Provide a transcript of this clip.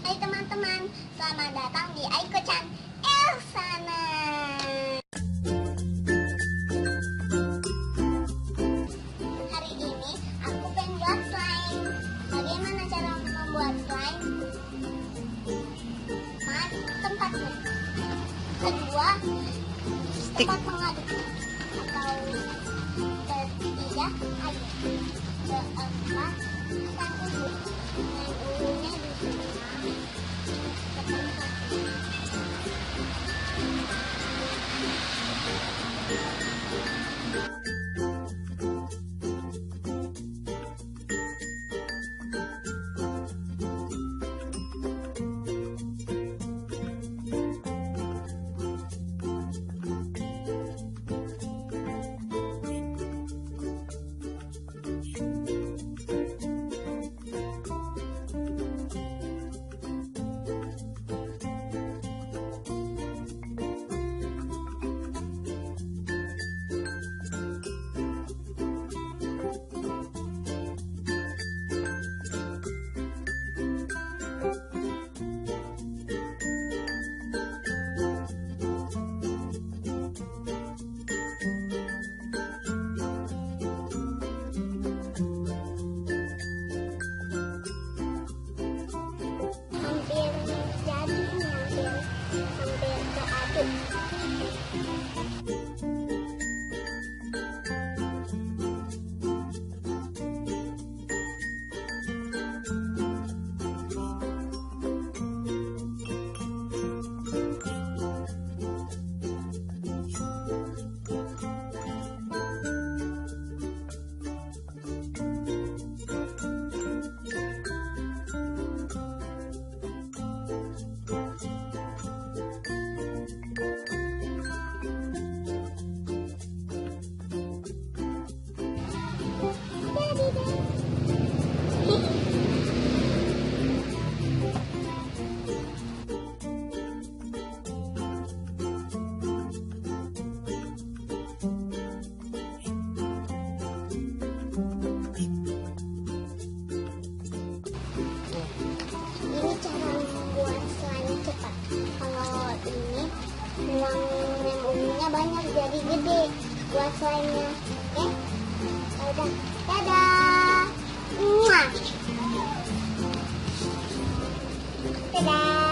Hai teman-teman, selamat datang di Aikochan Elsanna. Hari ini aku pengen buat slime. Bagaimana cara membuat slime? Tempatnya. Kedua, tempat mengaduk. Atau ketiga, air. Keempat, ikan ubi. Dengan ubinya disiram. Uangnya banyak jadi gede buat slime-nya. Oke? Udah. Dadah. Dadah.